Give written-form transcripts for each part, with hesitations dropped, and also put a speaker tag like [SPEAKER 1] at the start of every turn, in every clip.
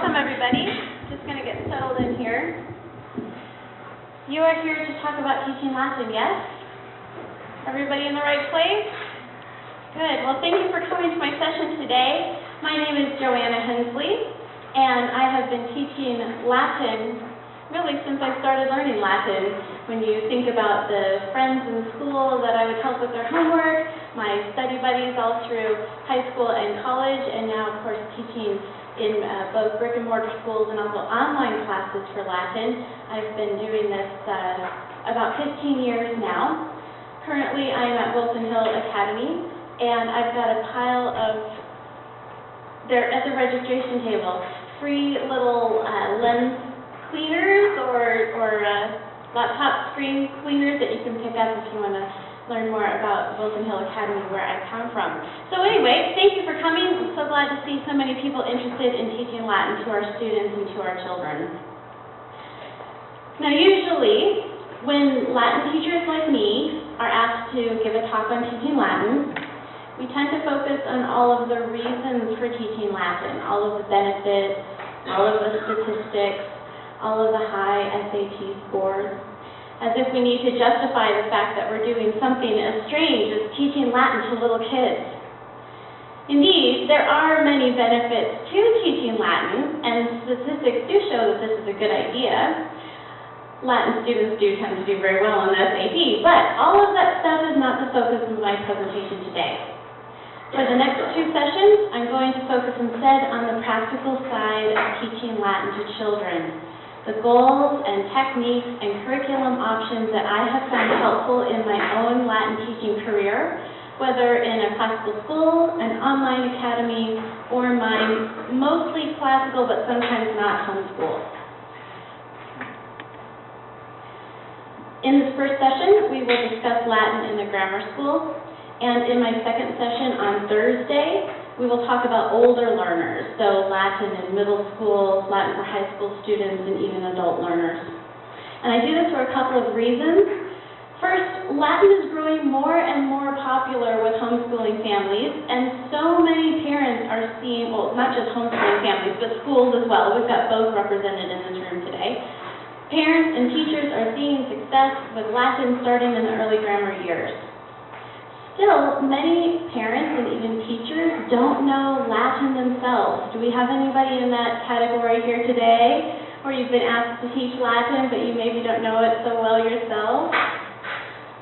[SPEAKER 1] welcome everybody. Just going to get settled in here. You are here to talk about teaching Latin, yes? Everybody in the right place? Good. Well, thank you for coming to my session today. My name is Joanna Hensley, and I have been teaching Latin really since I started learning Latin. When you think about the friends in school that I would help with their homework, my study buddies all through high school and college, and now, of course, teaching in both brick and mortar schools and also online classes for Latin. I've been doing this about 15 years now. Currently, I'm at Wilson Hill Academy, and I've got a pile of, there at the registration table, free little lens cleaners or laptop screen cleaners that you can pick up if you want to learn more about Wilson Hill Academy, where I come from. So anyway, thank you for coming. I'm so glad to see so many people interested in teaching Latin to our students and to our children. Now usually, when Latin teachers like me are asked to give a talk on teaching Latin, we tend to focus on all of the reasons for teaching Latin, all of the benefits, all of the statistics, all of the high SAT scores, as if we need to justify the fact that we're doing something as strange as teaching Latin to little kids. Indeed, there are many benefits to teaching Latin, and statistics do show that this is a good idea. Latin students do tend to do very well on the SAT, but all of that stuff is not the focus of my presentation today. For the next two sessions, I'm going to focus instead on the practical side of teaching Latin to children. The goals and techniques and curriculum options that I have found helpful in my own Latin teaching career, whether in a classical school, an online academy, or my mostly classical but sometimes not homeschool. In this first session, we will discuss Latin in the grammar school, and in my second session on Thursday, we will talk about older learners, so Latin in middle school, Latin for high school students, and even adult learners. And I do this for a couple of reasons. First, Latin is growing more and more popular with homeschooling families, and so many parents are seeing, well, not just homeschooling families, but schools as well. We've got both represented in this room today. Parents and teachers are seeing success with Latin starting in the early grammar years. Still, many parents and even teachers don't know Latin themselves. Do we have anybody in that category here today, where you've been asked to teach Latin, but you maybe don't know it so well yourself?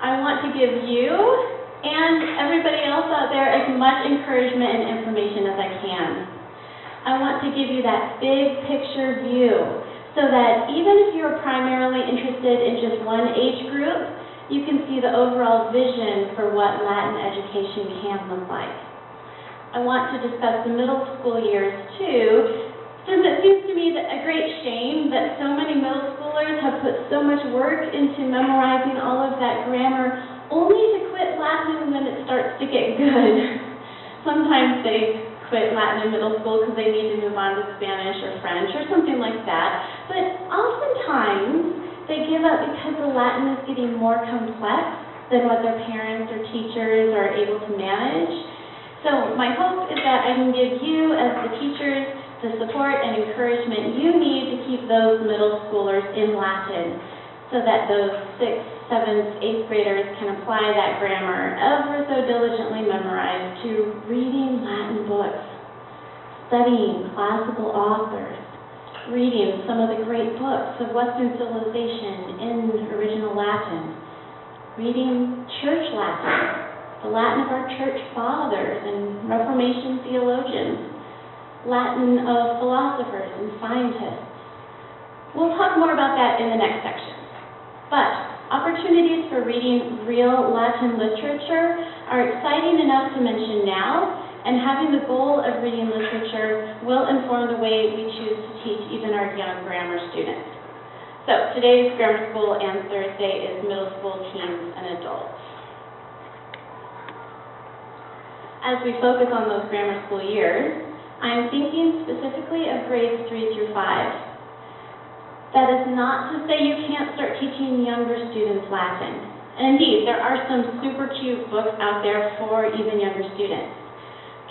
[SPEAKER 1] I want to give you and everybody else out there as much encouragement and information as I can. I want to give you that big picture view, so that even if you're primarily interested in just one age group, you can see the overall vision for what Latin education can look like. I want to discuss the middle school years too, since it seems to me that a great shame that so many middle schoolers have put so much work into memorizing all of that grammar only to quit Latin when it starts to get good. Sometimes they quit Latin in middle school because they need to move on to Spanish or French or something like that, but oftentimes they give up because the Latin is getting more complex than what their parents or teachers are able to manage. So my hope is that I can give you, as the teachers, the support and encouragement you need to keep those middle schoolers in Latin, so that those 6th, 7th, 8th graders can apply that grammar ever so diligently memorized to reading Latin books, studying classical authors, reading some of the great books of Western civilization in original Latin, reading church Latin, the Latin of our church fathers and Reformation theologians, Latin of philosophers and scientists. We'll talk more about that in the next section. But opportunities for reading real Latin literature are exciting enough to mention now, and having the goal of reading literature will inform the way we choose to teach even our young grammar students. So today's grammar school and Thursday is middle school, teens, and adults. As we focus on those grammar school years, I am thinking specifically of grades 3 through 5. That is not to say you can't start teaching younger students Latin. And indeed, there are some super cute books out there for even younger students.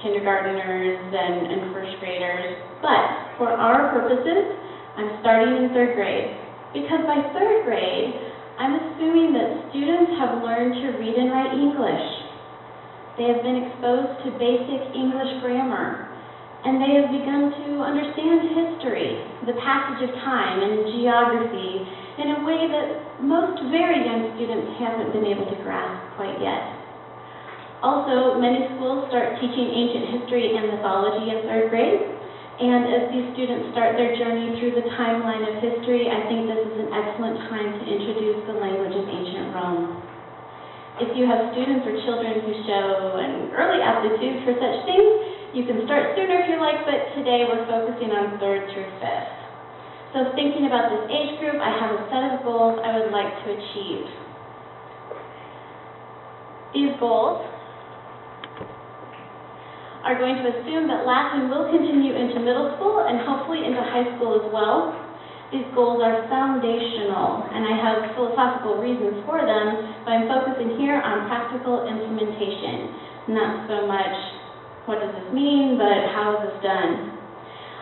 [SPEAKER 1] kindergarteners and first graders. But for our purposes, I'm starting in 3rd grade. Because by 3rd grade, I'm assuming that students have learned to read and write English. They have been exposed to basic English grammar, and they have begun to understand history, the passage of time, and geography in a way that most very young students haven't been able to grasp quite yet. Also, many schools start teaching ancient history and mythology in 3rd grade, and as these students start their journey through the timeline of history, I think this is an excellent time to introduce the language of ancient Rome. If you have students or children who show an early aptitude for such things, you can start sooner if you like, but today we're focusing on 3rd through 5th. So thinking about this age group, I have a set of goals I would like to achieve. These goals are going to assume that Latin will continue into middle school and hopefully into high school as well. These goals are foundational, and I have philosophical reasons for them, but I'm focusing here on practical implementation. Not so much what does this mean, but how is this done.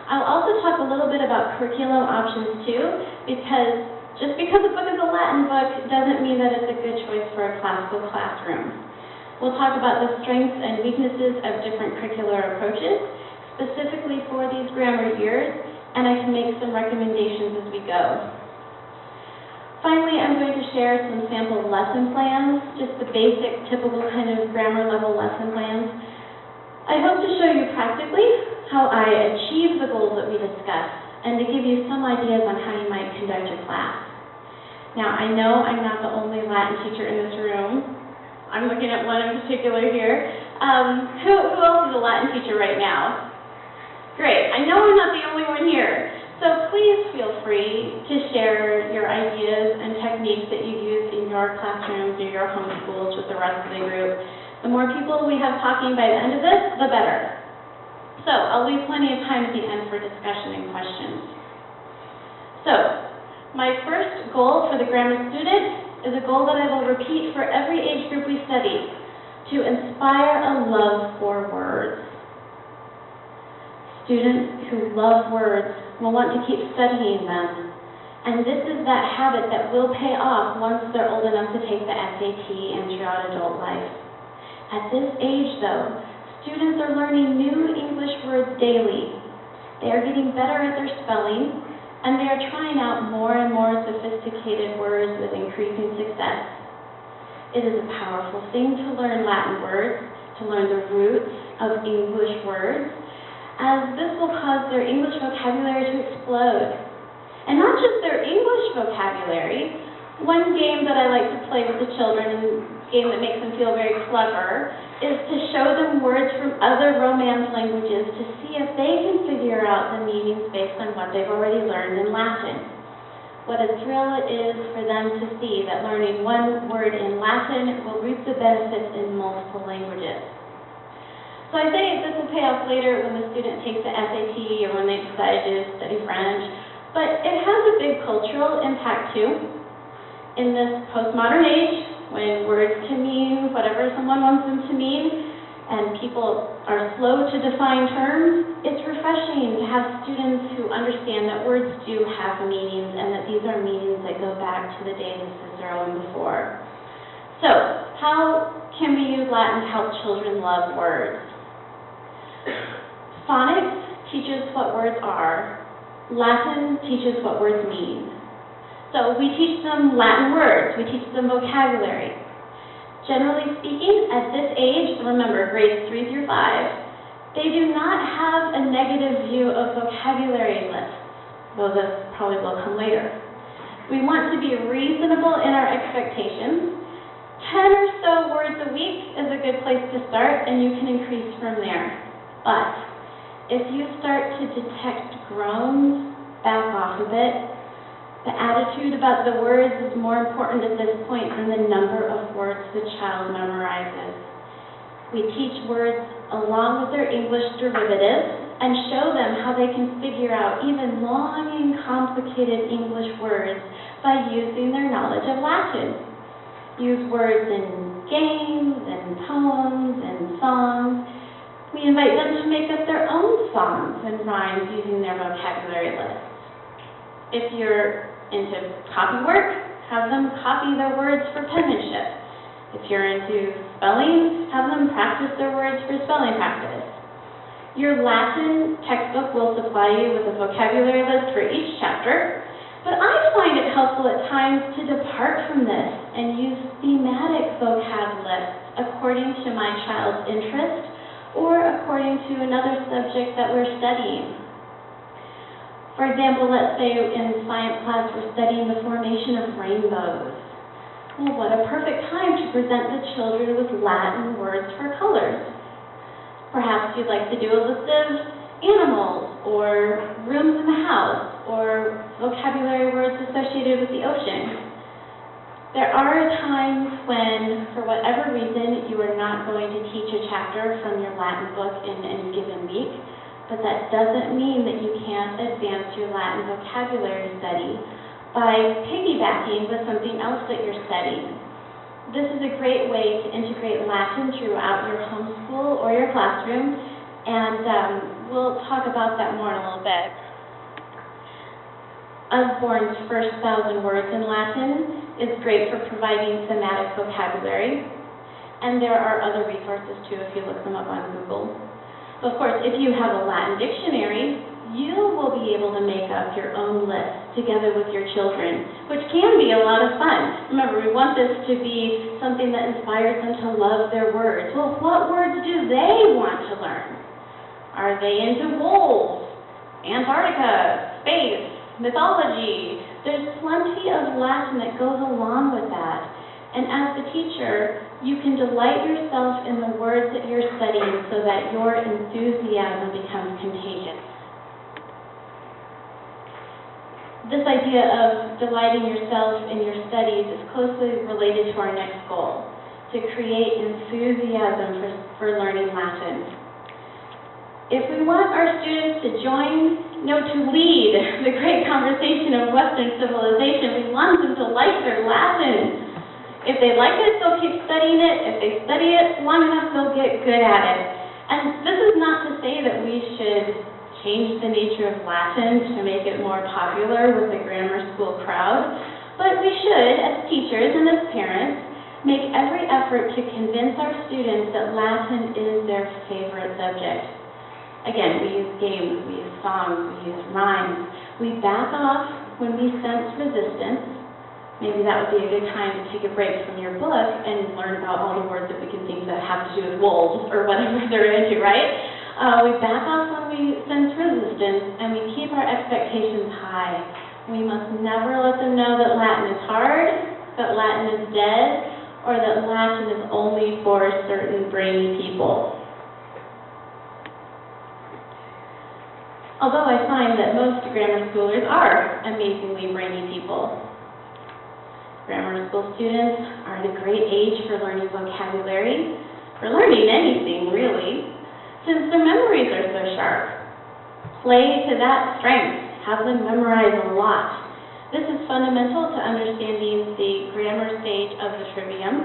[SPEAKER 1] I'll also talk a little bit about curriculum options too, because just because a book is a Latin book doesn't mean that it's a good choice for a classical classroom. We'll talk about the strengths and weaknesses of different curricular approaches, specifically for these grammar years, and I can make some recommendations as we go. Finally, I'm going to share some sample lesson plans, just the basic, typical kind of grammar level lesson plans. I hope to show you practically how I achieve the goals that we discussed, and to give you some ideas on how you might conduct your class. Now, I know I'm not the only Latin teacher in this room. I'm looking at one in particular here. Who else is a Latin teacher right now? Great. I know I'm not the only one here. So please feel free to share your ideas and techniques that you use in your classrooms or your home schools with the rest of the group. The more people we have talking by the end of this, the better. So I'll leave plenty of time at the end for discussion and questions. So my first goal for the grammar student is a goal that I will repeat for every age group we study: to inspire a love for words. Students who love words will want to keep studying them, and this is that habit that will pay off once they're old enough to take the SAT and throughout adult life. At this age, though, students are learning new English words daily. They are getting better at their spelling, and they are trying out more and more sophisticated words with increasing success. It is a powerful thing to learn Latin words, to learn the roots of English words, as this will cause their English vocabulary to explode. And not just their English vocabulary. One game that I like to play with the children, and a game that makes them feel very clever, is to show them words from other Romance languages to see if they can figure out the meanings based on what they've already learned in Latin. What a thrill it is for them to see that learning one word in Latin will reap the benefits in multiple languages. So I say this will pay off later when the student takes the SAT or when they decide to study French, but it has a big cultural impact too. In this postmodern age, when words can mean whatever someone wants them to mean, and people are slow to define terms, it's refreshing to have students who understand that words do have meanings, and that these are meanings that go back to the days of Cicero and before. So, how can we use Latin to help children love words? Phonics teaches what words are. Latin teaches what words mean. So we teach them Latin words, we teach them vocabulary. Generally speaking, at this age, remember grades 3 through 5, they do not have a negative view of vocabulary lists, though this probably will come later. We want to be reasonable in our expectations. 10 or so words a week is a good place to start, and you can increase from there. But if you start to detect groans, back off a bit. The attitude about the words is more important at this point than the number of words the child memorizes. We teach words along with their English derivatives and show them how they can figure out even long and complicated English words by using their knowledge of Latin. Use words in games and poems and songs. We invite them to make up their own songs and rhymes using their vocabulary list. If you're into copywork, have them copy their words for penmanship. If you're into spelling, have them practice their words for spelling practice. Your Latin textbook will supply you with a vocabulary list for each chapter, but I find it helpful at times to depart from this and use thematic vocab lists according to my child's interest or according to another subject that we're studying. For example, let's say in science class we're studying the formation of rainbows. Well, what a perfect time to present the children with Latin words for colors. Perhaps you'd like to do a list of animals or rooms in the house or vocabulary words associated with the ocean. There are times when, for whatever reason, you are not going to teach a chapter from your Latin book in any given week, but that doesn't mean that you can't advance your Latin vocabulary study by piggybacking with something else that you're studying. This is a great way to integrate Latin throughout your homeschool or your classroom, and we'll talk about that more in a little bit. Osborne's first 1,000 words in Latin is great for providing thematic vocabulary, and there are other resources too if you look them up on Google. Of course, if you have a Latin dictionary, you will be able to make up your own list together with your children, which can be a lot of fun. Remember, we want this to be something that inspires them to love their words. Well, what words do they want to learn? Are they into wolves, Antarctica, space, mythology? There's plenty of Latin that goes along with that. And as the teacher, you can delight yourself in the words that you're studying so that your enthusiasm becomes contagious. This idea of delighting yourself in your studies is closely related to our next goal, to create enthusiasm for learning Latin. If we want our students to join, to lead the great conversation of Western civilization, we want them to like their Latin. If they like it, they'll keep studying it. If they study it long enough, they'll get good at it. And this is not to say that we should change the nature of Latin to make it more popular with the grammar school crowd, but we should, as teachers and as parents, make every effort to convince our students that Latin is their favorite subject. Again, we use games, we use songs, we use rhymes. We back off when we sense resistance. Maybe that would be a good time to take a break from your book and learn about all the words that we can think that have to do with wolves or whatever they're into, right? We back off when we sense resistance, and we keep our expectations high. We must never let them know that Latin is hard, that Latin is dead, or that Latin is only for certain brainy people. Although I find that most grammar schoolers are amazingly brainy people. Grammar school students are at a great age for learning vocabulary, for learning anything really, since their memories are so sharp. Play to that strength. Have them memorize a lot. This is fundamental to understanding the grammar stage of the trivium.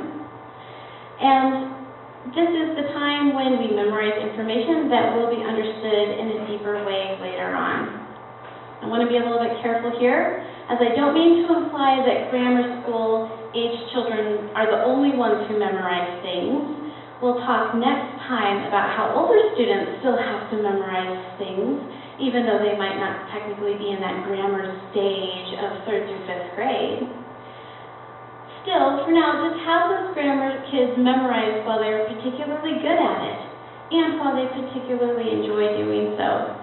[SPEAKER 1] And this is the time when we memorize information that will be understood in a deeper way later on. I want to be a little bit careful here, as I don't mean to imply that grammar school age children are the only ones who memorize things. We'll talk next time about how older students still have to memorize things, even though they might not technically be in that grammar stage of 3rd through 5th grade. Still, for now, just have those grammar kids memorize while they're particularly good at it, and while they particularly enjoy doing so.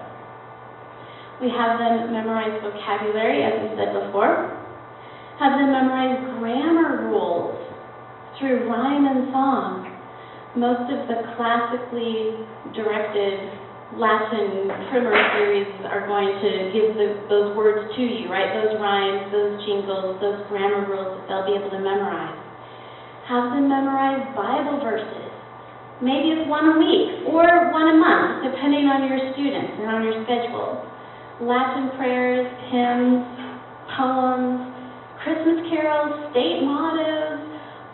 [SPEAKER 1] We have them memorize vocabulary, as we said before. Have them memorize grammar rules through rhyme and song. Most of the classically directed Latin primer series are going to give those words to you, right? Those rhymes, those jingles, those grammar rules that they'll be able to memorize. Have them memorize Bible verses. Maybe it's one a week or one a month, depending on your students and on your schedule. Latin prayers, hymns, poems, Christmas carols, state mottos,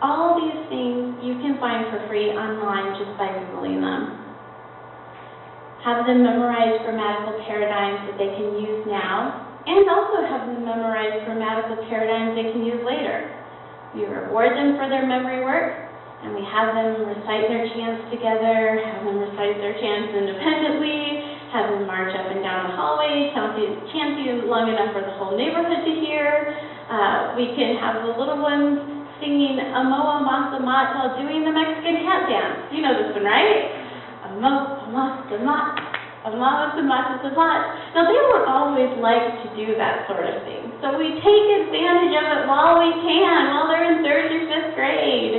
[SPEAKER 1] all these things you can find for free online just by Googling them. have them memorize grammatical paradigms that they can use now, and also have them memorize grammatical paradigms they can use later. We reward them for their memory work, and we have them recite their chants together, have them recite their chants independently, have them march up and down the hallway, chant you long enough for the whole neighborhood to hear. We can have the little ones singing Amoa Masa Mat while doing the Mexican hat dance. You know this one, right? Amoa Masa Mat, Amoa Masa Mat. Now, they won't always like to do that sort of thing, so we take advantage of it while we can, while they're in 3rd or 5th grade.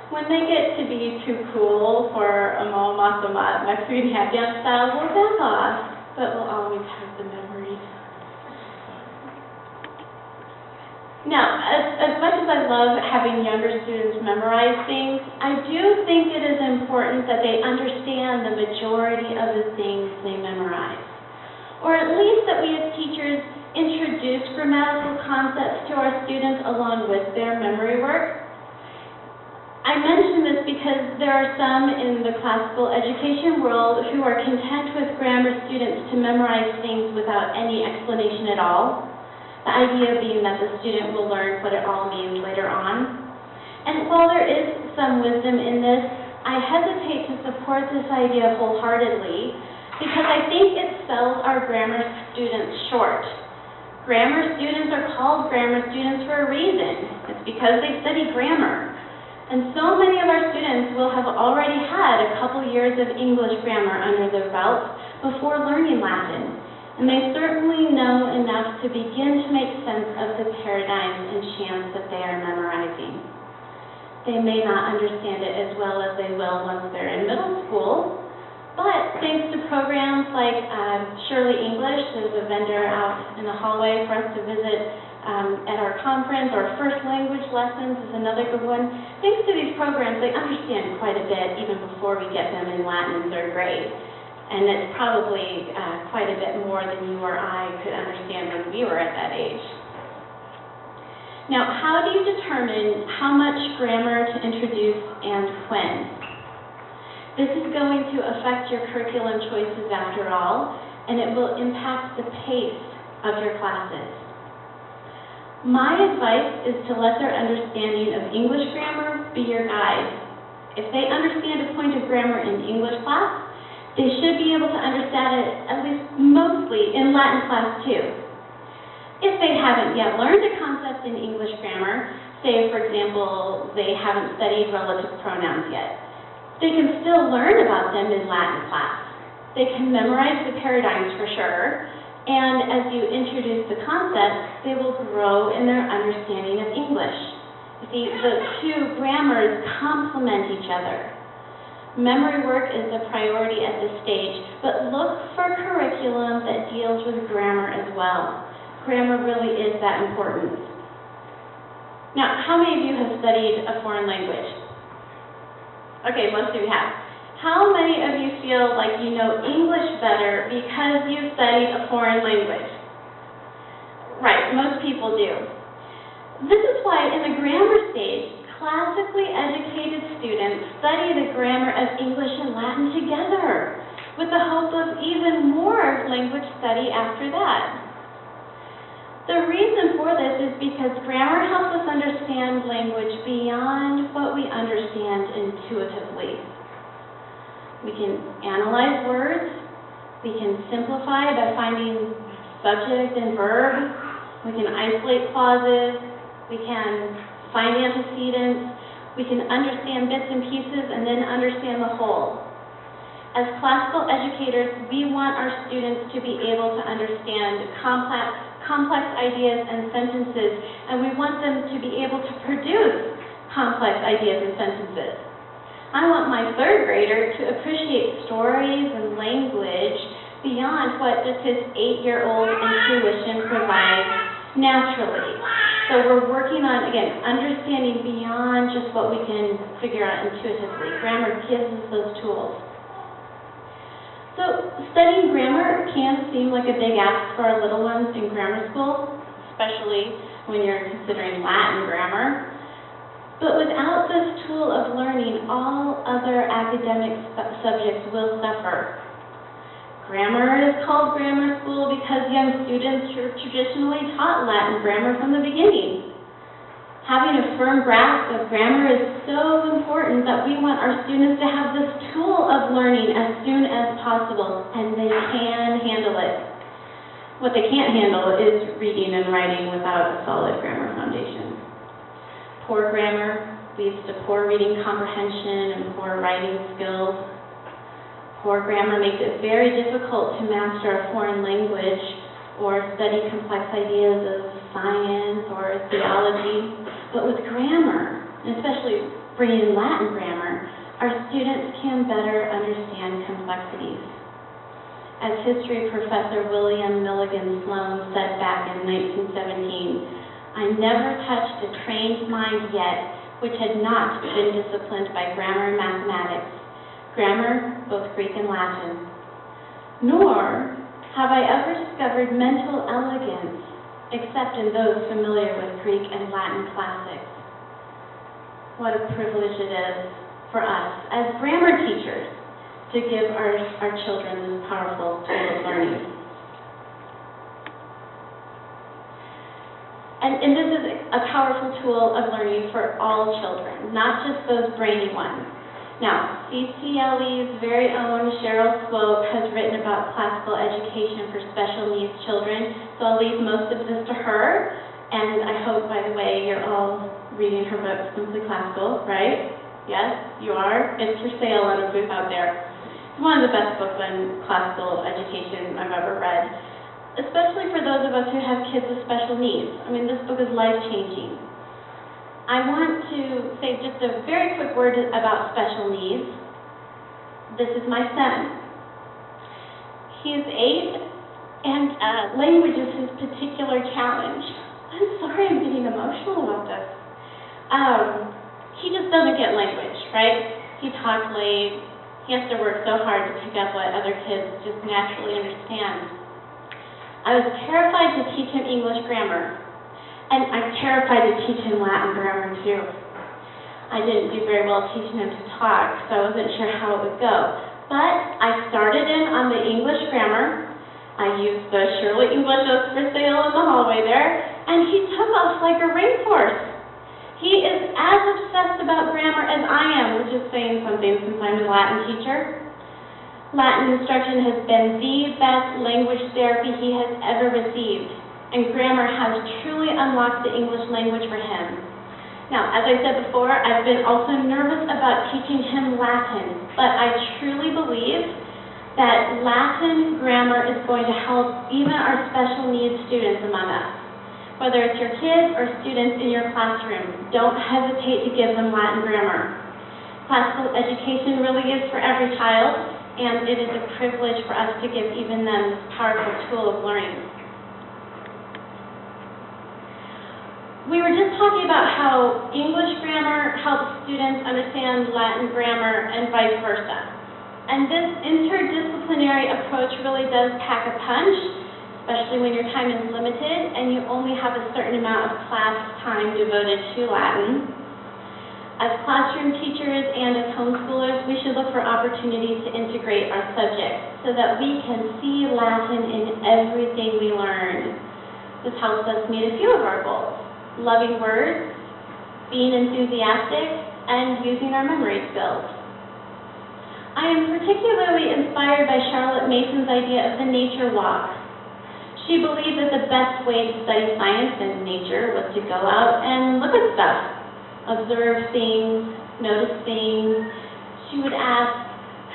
[SPEAKER 1] When they get to be too cool for Amoa Masa Mat, Mexican hat dance style, we'll back off, but we'll always have the memories. Now, as much as I love having younger students memorize things, I do think it is important that they understand the majority of the things they memorize. Or at least that we as teachers introduce grammatical concepts to our students along with their memory work. I mention this because there are some in the classical education world who are content with grammar students to memorize things without any explanation at all. The idea being that the student will learn what it all means later on. And while there is some wisdom in this, I hesitate to support this idea wholeheartedly because I think it sells our grammar students short. Grammar students are called grammar students for a reason. It's because they study grammar. And so many of our students will have already had a couple years of English grammar under their belts before learning Latin. And they certainly know enough to begin to make sense of the paradigms and chants that they are memorizing. They may not understand it as well as they will once they're in middle school, but thanks to programs like Shirley English, there's a vendor out in the hallway for us to visit at our conference, or First Language Lessons is another good one. Thanks to these programs, they understand quite a bit even before we get them in Latin in 3rd grade. And it's probably quite a bit more than you or I could understand when we were at that age. Now, how do you determine how much grammar to introduce and when? This is going to affect your curriculum choices after all, and it will impact the pace of your classes. My advice is to let their understanding of English grammar be your guide. If they understand a point of grammar in English class, they should be able to understand it, at least mostly, in Latin class too. If they haven't yet learned a concept in English grammar, say, for example, they haven't studied relative pronouns yet, they can still learn about them in Latin class. They can memorize the paradigms for sure, and as you introduce the concepts, they will grow in their understanding of English. You see, the two grammars complement each other. Memory work is a priority at this stage, but look for curriculum that deals with grammar as well. Grammar really is that important. Now, how many of you have studied a foreign language? Okay, most of you have. How many of you feel like you know English better because you studied a foreign language? Right, most people do. This is why in the grammar stage, classically educated students study the grammar of English and Latin together, with the hope of even more language study after that. The reason for this is because grammar helps us understand language beyond what we understand intuitively. We can analyze words, we can simplify by finding subject and verb, we can isolate clauses, we can find antecedents, we can understand bits and pieces and then understand the whole. As classical educators, we want our students to be able to understand complex ideas and sentences, and we want them to be able to produce complex ideas and sentences. I want my 3rd grader to appreciate stories and language beyond what just his 8-year-old intuition provides naturally. So we're working on, again, understanding beyond just what we can figure out intuitively. Grammar gives us those tools. So studying grammar can seem like a big ask for our little ones in grammar school, especially when you're considering Latin grammar. But without this tool of learning, all other academic subjects will suffer. Grammar is called grammar school because young students are traditionally taught Latin grammar from the beginning. Having a firm grasp of grammar is so important that we want our students to have this tool of learning as soon as possible, and they can handle it. What they can't handle is reading and writing without a solid grammar foundation. Poor grammar leads to poor reading comprehension and poor writing skills. Poor grammar makes it very difficult to master a foreign language or study complex ideas of science or theology. But with grammar, and especially bringing in Latin grammar, our students can better understand complexities. As history professor William Milligan Sloan said back in 1917, "I never touched a trained mind yet which had not been disciplined by grammar and mathematics, grammar, both Greek and Latin. Nor have I ever discovered mental elegance except in those familiar with Greek and Latin classics." What a privilege it is for us as grammar teachers to give our children this powerful tool of learning. And this is a powerful tool of learning for all children, not just those brainy ones. Now, CCLE's very own Cheryl Swope has written about classical education for special needs children, so I'll leave most of this to her, and I hope, by the way, you're all reading her book, Simply Classical, right? Yes, you are. It's for sale in a booth out there. It's one of the best books on classical education I've ever read, especially for those of us who have kids with special needs. I mean, this book is life-changing. I want to say just a very quick word about special needs. This is my son. He is 8, and language is his particular challenge. I'm sorry I'm getting emotional about this. He just doesn't get language, right? He talks late. He has to work so hard to pick up what other kids just naturally understand. I was terrified to teach him English grammar. And I'm terrified to teach him Latin grammar, too. I didn't do very well teaching him to talk, so I wasn't sure how it would go. But I started in on the English grammar. I used the Shirley English that's for sale in the hallway there, and he took off like a racehorse. He is as obsessed about grammar as I am, which is saying something since I'm a Latin teacher. Latin instruction has been the best language therapy he has ever received. And grammar has truly unlocked the English language for him. Now, as I said before, I've been also nervous about teaching him Latin, but I truly believe that Latin grammar is going to help even our special needs students among us. Whether it's your kids or students in your classroom, don't hesitate to give them Latin grammar. Classical education really is for every child, and it is a privilege for us to give even them this powerful tool of learning. We were just talking about how English grammar helps students understand Latin grammar and vice versa. And this interdisciplinary approach really does pack a punch, especially when your time is limited and you only have a certain amount of class time devoted to Latin. As classroom teachers and as homeschoolers, we should look for opportunities to integrate our subjects so that we can see Latin in everything we learn. This helps us meet a few of our goals: loving words, being enthusiastic, and using our memory skills. I am particularly inspired by Charlotte Mason's idea of the nature walk. She believed that the best way to study science and nature was to go out and look at stuff, observe things, notice things. She would ask,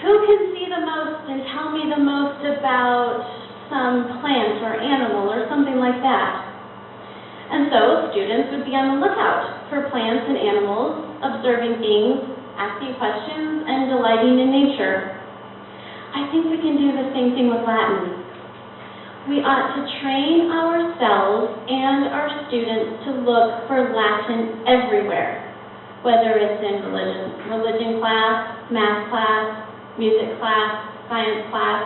[SPEAKER 1] who can see the most and tell me the most about some plant or animal or something like that? And so students would be on the lookout for plants and animals, observing things, asking questions, and delighting in nature. I think we can do the same thing with Latin. We ought to train ourselves and our students to look for Latin everywhere, whether it's in religion class, math class, music class, science class.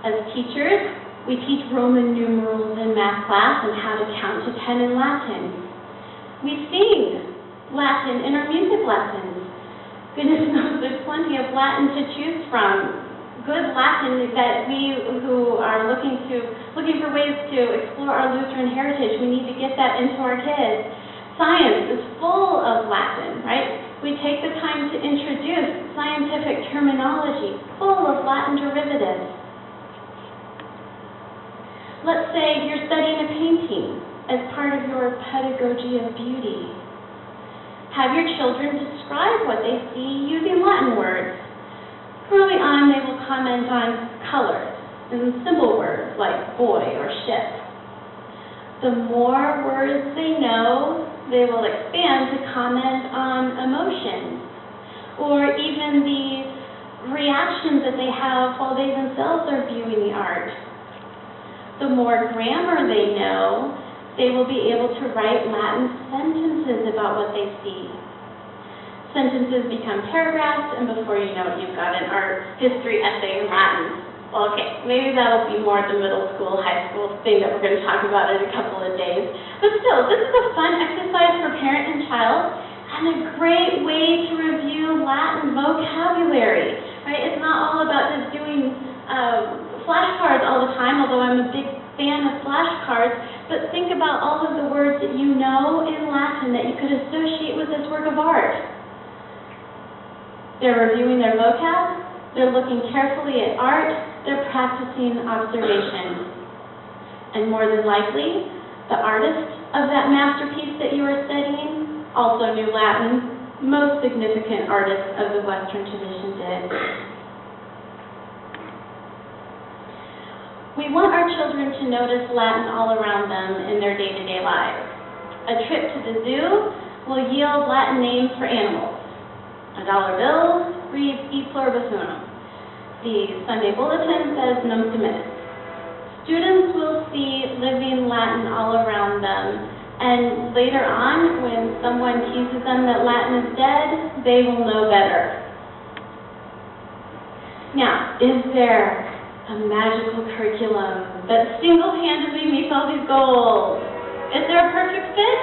[SPEAKER 1] As teachers, we teach Roman numerals in math class and how to count to 10 in Latin. We sing Latin in our music lessons. Goodness knows there's plenty of Latin to choose from. good Latin that we who are looking for ways to explore our Lutheran heritage, we need to get that into our kids. Science is full of Latin, right? We take the time to introduce scientific terminology full of Latin derivatives. Let's say you're studying a painting as part of your pedagogy of beauty. Have your children describe what they see using Latin words. Early on, they will comment on colors and simple words like boy or ship. The more words they know, they will expand to comment on emotions or even the reactions that they have while they themselves are viewing the art. The more grammar they know, they will be able to write Latin sentences about what they see. Sentences become paragraphs, and before you know it, you've got an art history essay in Latin. Well, okay, maybe that'll be more the middle school, high school thing that we're going to talk about in a couple of days. But still, this is a fun exercise for parent and child, and a great way to review Latin vocabulary, right? It's not all about just doing flashcards all the time, although I'm a big fan of flashcards, but think about all of the words that you know in Latin that you could associate with this work of art. They're reviewing their vocab, they're looking carefully at art, they're practicing observation. And more than likely, the artist of that masterpiece that you are studying also knew Latin. Most significant artists of the Western tradition did. We want our children to notice Latin all around them in their day-to-day lives. A trip to the zoo will yield Latin names for animals. A dollar bill reads E pluribus unum. The Sunday Bulletin says Nunc Dimittis. Students will see living Latin all around them, and later on, when someone teaches them that Latin is dead, they will know better. Now, is there a magical curriculum that single-handedly meets all these goals? Is there a perfect fit?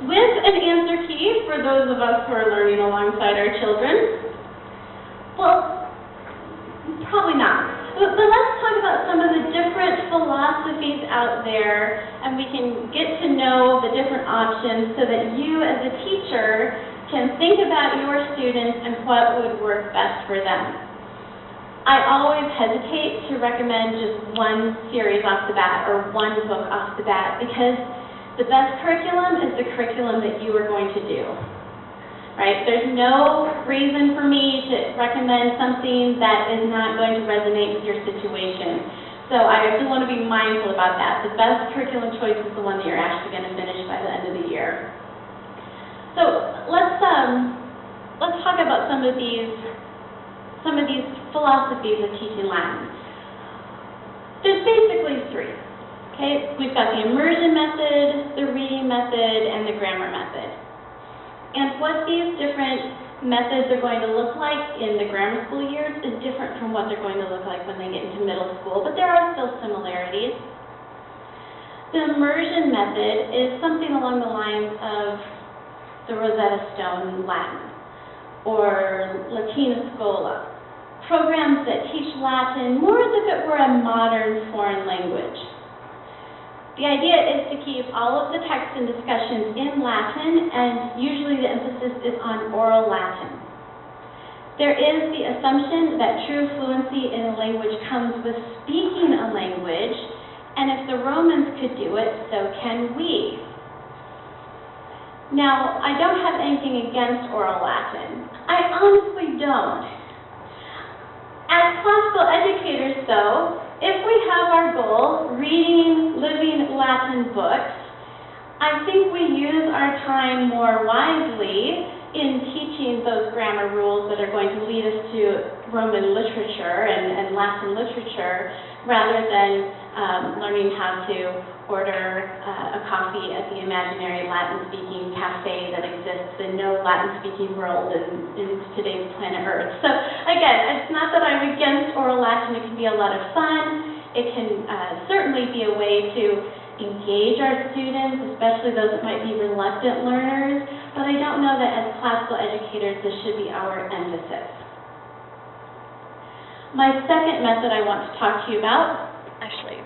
[SPEAKER 1] With an answer key for those of us who are learning alongside our children? Well, probably not. But let's talk about some of the different philosophies out there, and we can get to know the different options so that you as a teacher can think about your students and what would work best for them. I always hesitate to recommend just one series off the bat or one book off the bat, because the best curriculum is the curriculum that you are going to do, right? There's no reason for me to recommend something that is not going to resonate with your situation. So I just want to be mindful about that. The best curriculum choice is the one that you're actually going to finish by the end of the year. So let's talk about some of these philosophies of teaching Latin. There's basically three. Okay, we've got the immersion method, the reading method, and the grammar method. And what these different methods are going to look like in the grammar school years is different from what they're going to look like when they get into middle school, but there are still similarities. The immersion method is something along the lines of the Rosetta Stone Latin, or Latina Scola, programs that teach Latin more as if it were a modern foreign language. The idea is to keep all of the texts and discussions in Latin, and usually the emphasis is on oral Latin. There is the assumption that true fluency in a language comes with speaking a language, and if the Romans could do it, so can we. Now, I don't have anything against oral Latin. I honestly don't. As classical educators, though, if we have our goal, reading living Latin books, I think we use our time more wisely in teaching those grammar rules that are going to lead us to Roman literature and Latin literature, rather than learning how to order a coffee at the imaginary Latin-speaking cafe that exists in no Latin-speaking world in today's planet Earth. So again, it's not that I'm against oral Latin. It can be a lot of fun. It can certainly be a way to engage our students, especially those that might be reluctant learners, but I don't know that as classical educators this should be our emphasis. My second method I want to talk to you about, actually,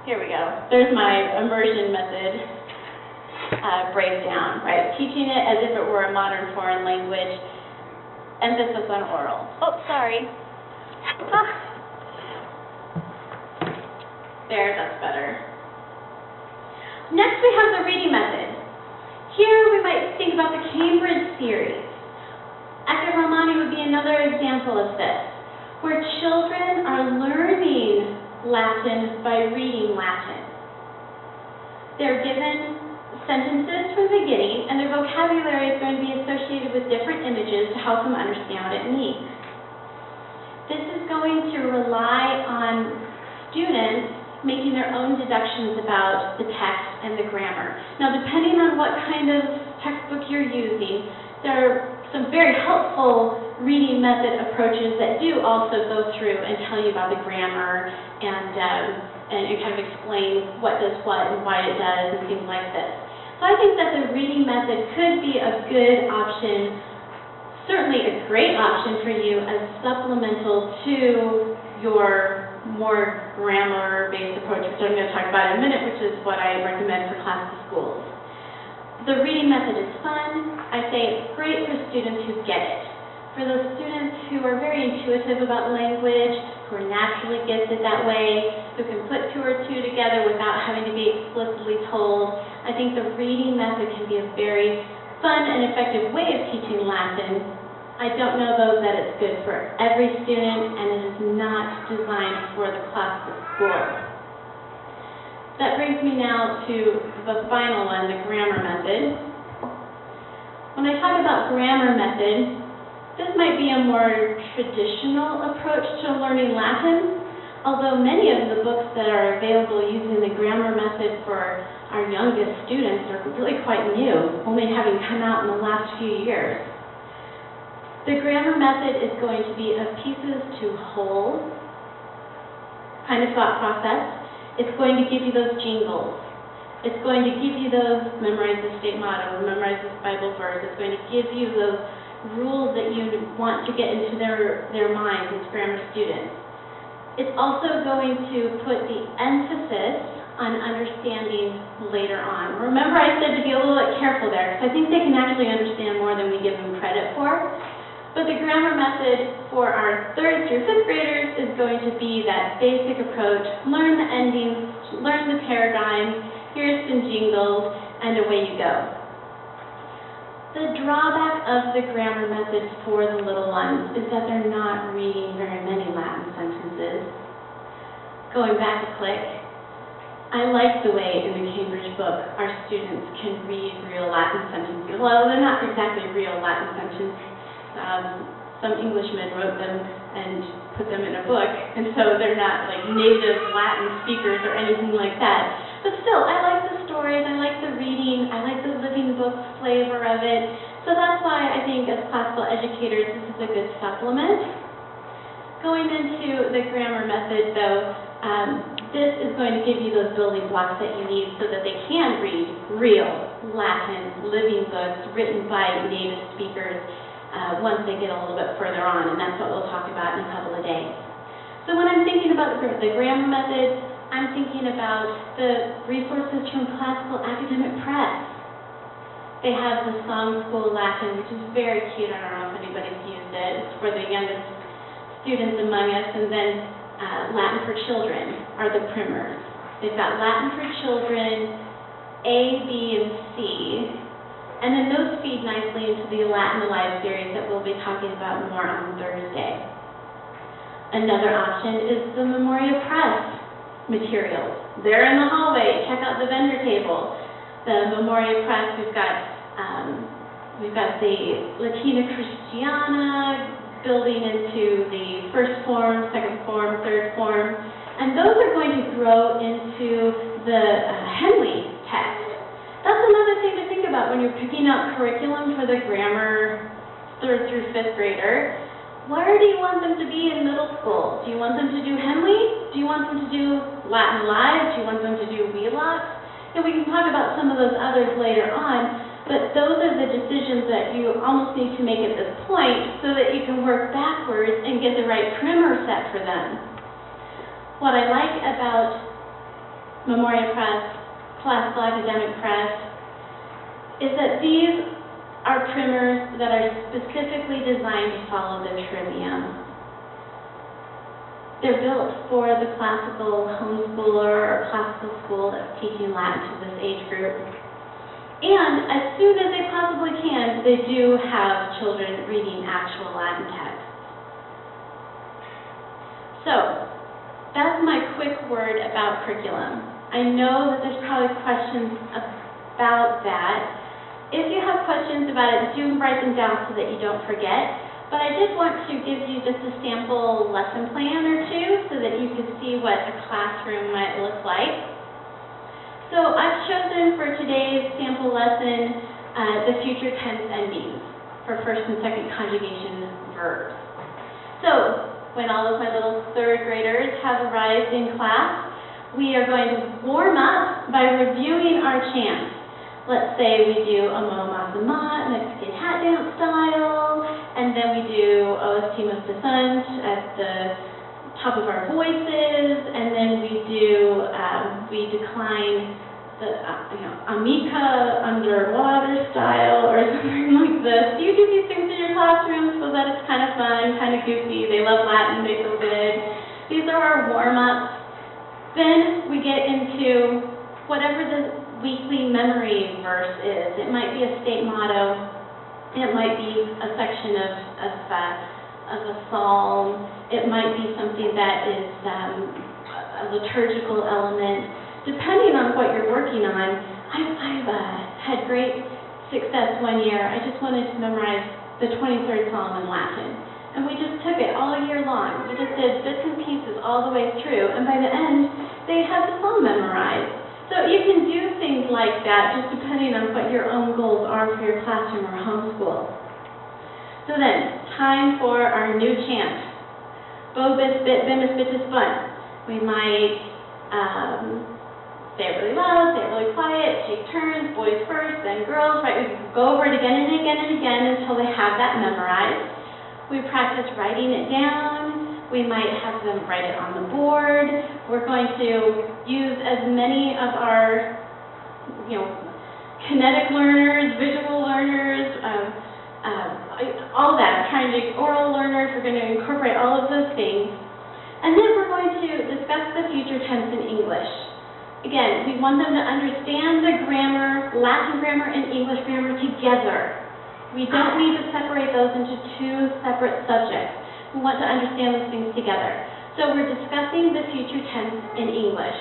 [SPEAKER 1] here we go. There's my immersion method breakdown, right? Teaching it as if it were a modern foreign language, emphasis on oral. Oh, sorry. There, that's better. Next we have the reading method. Here we might think about the Cambridge series. Ecce Romani would be another example of this, where children are learning Latin by reading Latin. They're given sentences from the beginning, and their vocabulary is going to be associated with different images to help them understand what it means. This is going to rely on students making their own deductions about the text and the grammar. Now, depending on what kind of textbook you're using, there are some very helpful reading method approaches that do also go through and tell you about the grammar and kind of explain what does what and why it does and things like this. So I think that the reading method could be a good option, certainly a great option for you as supplemental to your more grammar-based approach, which I'm going to talk about in a minute, which is what I recommend for classical schools. The reading method is fun. I say it's great for students who get it. For those students who are very intuitive about language, who are naturally gifted that way, who can put two or two together without having to be explicitly told, I think the reading method can be a very fun and effective way of teaching Latin. I don't know, though, that it's good for every student, and it is not designed for the classical school. That brings me now to the final one, the grammar method. When I talk about grammar method, this might be a more traditional approach to learning Latin, although many of the books that are available using the grammar method for our youngest students are really quite new, only having come out in the last few years. The grammar method is going to be a pieces to whole kind of thought process. It's going to give you those jingles. It's going to give you those memorize the state motto, memorize this Bible verse. It's going to give you those rules that you want to get into their minds as grammar students. It's also going to put the emphasis on understanding later on. Remember I said to be a little bit careful there, because I think they can actually understand more than we give them credit for. But the grammar method for our 3rd through 5th graders is going to be that basic approach, learn the endings, learn the paradigms, here's some jingles, and away you go. The drawback of the grammar method for the little ones is that they're not reading very many Latin sentences. Going back a click, I like the way in the Cambridge book our students can read real Latin sentences. Well, they're not exactly real Latin sentences. Some Englishmen wrote them and put them in a book, and so they're not like native Latin speakers or anything like that. But still, I like the stories, I like the reading, I like the living book flavor of it. So that's why I think as classical educators, this is a good supplement. Going into the grammar method, though, this is going to give you those building blocks that you need so that they can read real Latin living books written by native speakers once they get a little bit further on, and that's what we'll talk about in a couple of days. So when I'm thinking about the grammar method, I'm thinking about the resources from Classical Academic Press. They have the Song School Latin, which is very cute. I don't know if anybody's used it. It's for the youngest students among us, and then Latin for Children are the primers. They've got Latin for Children, A, B, and C, and then those feed nicely into the Latin Alive series that we'll be talking about more on Thursday. Another option is the Memoria Press materials. They're in the hallway. Check out the vendor table. The Memoria Press, we've got the Latina Christiana building into the first form, second form, third form, and those are going to grow into the Hensley text. That's another thing to think about when you're picking out curriculum for the grammar 3rd through 5th grader. Where do you want them to be in middle school? Do you want them to do Hensley? Do you want them to do Latin Live? Do you want them to do Wheelock? And we can talk about some of those others later on, But those are the decisions that you almost need to make at this point so that you can work backwards and get the right primer set for them. What I like about Memoria Press, Classical Academic Press, is that these are primers that are specifically designed to follow the Trivium. They're built for the classical homeschooler or classical school that's teaching Latin to this age group. And as soon as they possibly can, they do have children reading actual Latin texts. So, that's my quick word about curriculum. I know that there's probably questions about that. If you have questions about it, do write them down so that you don't forget. But I did want to give you just a sample lesson plan or two so that you can see what a classroom might look like. So I've chosen for today's sample lesson the future tense endings for first and second conjugation verbs. So when all of my little third graders have arrived in class, we are going to warm up by reviewing our chants. Let's say we do a Mo-Ma-Sa-Ma, Mexican hat dance style, and then we do O Estimos de Sant at the top of our voices, and then we decline the Amica underwater style or something like this. You do these things in your classrooms so that it's kind of fun, kind of goofy. They love Latin, they feel good. These are our warm-ups. Then we get into whatever the weekly memory verse is. It might be a state motto. It might be a section of a psalm. It might be something that is a liturgical element. Depending on what you're working on, I've had great success one year. I just wanted to memorize the 23rd Psalm in Latin. And we just took it all year long. We just did bits and pieces all the way through. And by the end, they had the psalm memorized. So you can do things like that just depending on what your own goals are for your classroom or homeschool. So then, time for our new chant. Bo bis bit bimis bitis bun. We might say it really loud, say it really quiet, take turns, boys first, then girls, right? We go over it again and again and again until they have that memorized. We practice writing it down. We might have them write it on the board. We're going to use as many of our, kinetic learners, visual learners, all that, trying to oral learners. We're going to incorporate all of those things. And then we're going to discuss the future tense in English. Again, we want them to understand the grammar, Latin grammar and English grammar together. We don't need to separate those into two separate subjects. We want to understand those things together. So we're discussing the future tense in English.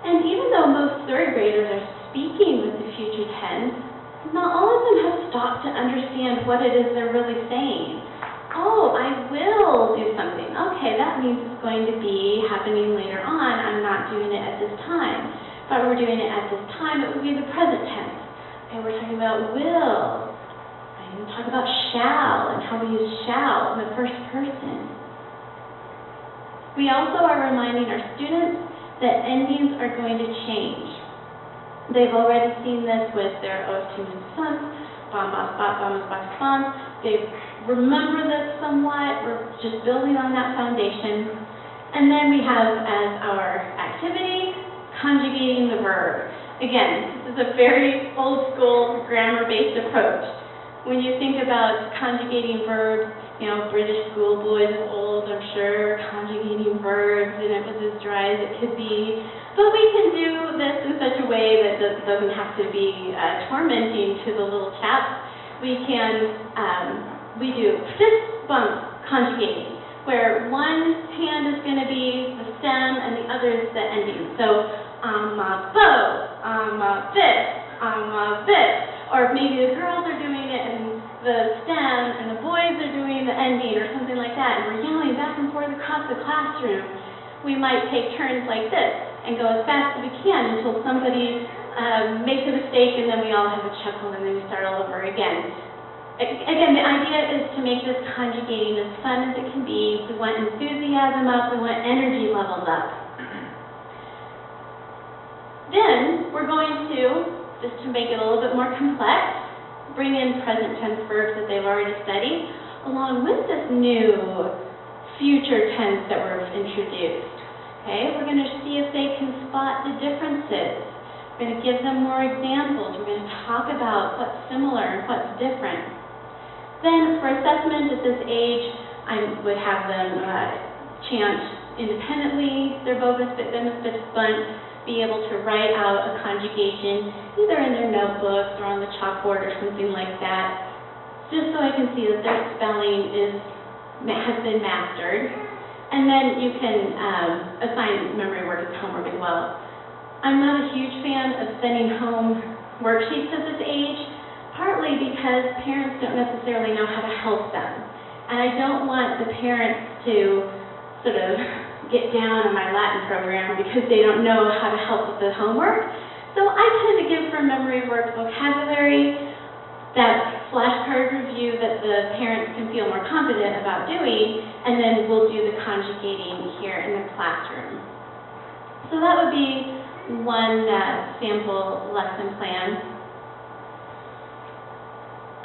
[SPEAKER 1] And even though most third graders are speaking with the future tense, not all of them have stopped to understand what it is they're really saying. Oh, I will do something. Okay, that means it's going to be happening later on. I'm not doing it at this time. If I were doing it at this time, it would be the present tense. Okay, we're talking about will. Right? We talk about shall and how we use shall in the first person. We also are reminding our students that endings are going to change. They've already seen this with their O Estimos de Sant, bam, bas, bas, bam, bas, bam. They remember this somewhat. We're just building on that foundation. And then we have as our activity, conjugating the verb. Again, this is a very old school grammar-based approach. When you think about conjugating verbs, British schoolboys of old, I'm sure, conjugating verbs, and it was as dry as it could be. But we can do this in such a way that it doesn't have to be tormenting to the little chaps. We do fist bump conjugating, where one hand is going to be the stem and the other is the ending. So, ama bo, ama this. Or maybe the girls are doing it and the stem and the boys are doing the ending or something like that, and we're yelling back and forth across the classroom. We might take turns like this and go as fast as we can until somebody makes a mistake, and then we all have a chuckle and then we start all over again. Again, the idea is to make this conjugating as fun as it can be. We want enthusiasm up, we want energy levels up. Then we're going to just to make it a little bit more complex, bring in present tense verbs that they've already studied, along with this new future tense that we've introduced. Okay, we're going to see if they can spot the differences. We're going to give them more examples. We're going to talk about what's similar and what's different. Then for assessment at this age, I would have them chant independently their Bovis Bit Bimus Bit Bunt, be able to write out a conjugation either in their notebooks or on the chalkboard or something like that, just so I can see that their spelling has been mastered. And then you can assign memory work as homework as well. I'm not a huge fan of sending home worksheets at this age, partly because parents don't necessarily know how to help them. And I don't want the parents to sort of get down on my Latin program because they don't know how to help with the homework. So I tend to give for memory work vocabulary, that flashcard review that the parents can feel more confident about doing, and then we'll do the conjugating here in the classroom. So that would be one sample lesson plan.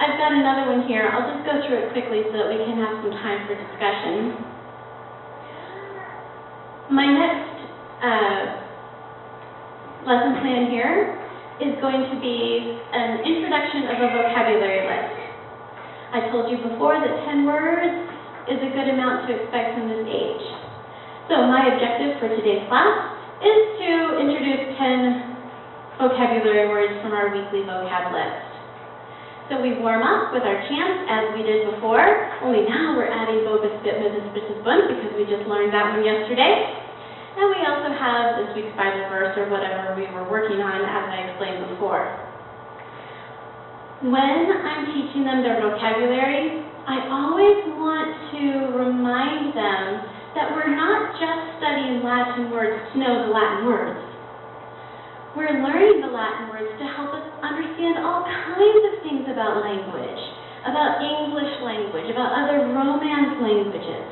[SPEAKER 1] I've got another one here. I'll just go through it quickly so that we can have some time for discussion. My next lesson plan here is going to be an introduction of a vocabulary list. I told you before that 10 words is a good amount to expect from this age. So my objective for today's class is to introduce 10 vocabulary words from our weekly vocab list. So we warm up with our chants as we did before, only now we're adding Bovis Bit Bimus Bit Bunt because we just learned that one yesterday. And we also have this week's Bible verse or whatever we were working on, as I explained before. When I'm teaching them their vocabulary, I always want to remind them that we're not just studying Latin words to know the Latin words. We're learning the Latin words to help us understand all kinds of things about language, about English language, about other Romance languages.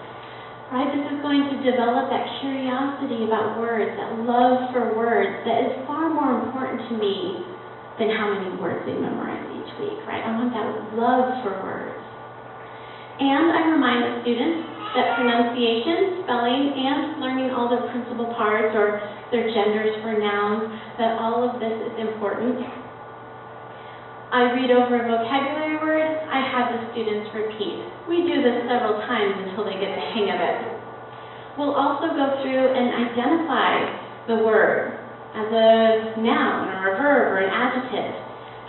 [SPEAKER 1] Right? This is going to develop that curiosity about words, that love for words that is far more important to me than how many words they memorize each week, right? I want that love for words. And I remind the students that pronunciation, spelling, and learning all their principal parts or their genders for nouns, that all of this is important. I read over a vocabulary word, I have the students repeat. We do this several times until they get the hang of it. We'll also go through and identify the word as a noun or a verb or an adjective.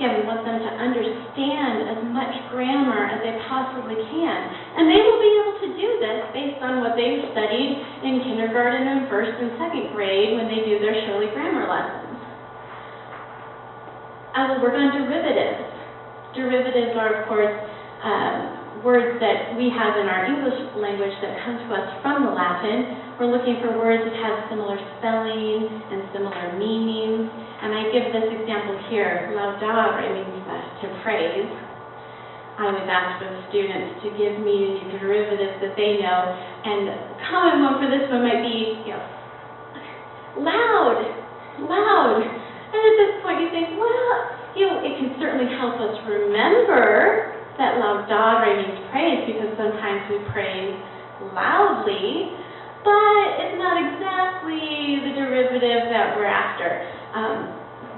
[SPEAKER 1] Again, we want them to understand as much grammar as they possibly can. And they will be able to do this based on what they've studied in kindergarten and first and second grade when they do their Shirley grammar lessons. I will work on derivatives. Derivatives are, of course, words that we have in our English language that come to us from the Latin. We're looking for words that have similar spelling and similar meanings. And I give this example here, laudare means to praise. I was asked with students to give me any derivatives that they know, and a common one for this one might be, loud. And at this point you think, well, it can certainly help us remember that laudare means praise because sometimes we praise loudly, but it's not exactly the derivative that we're after.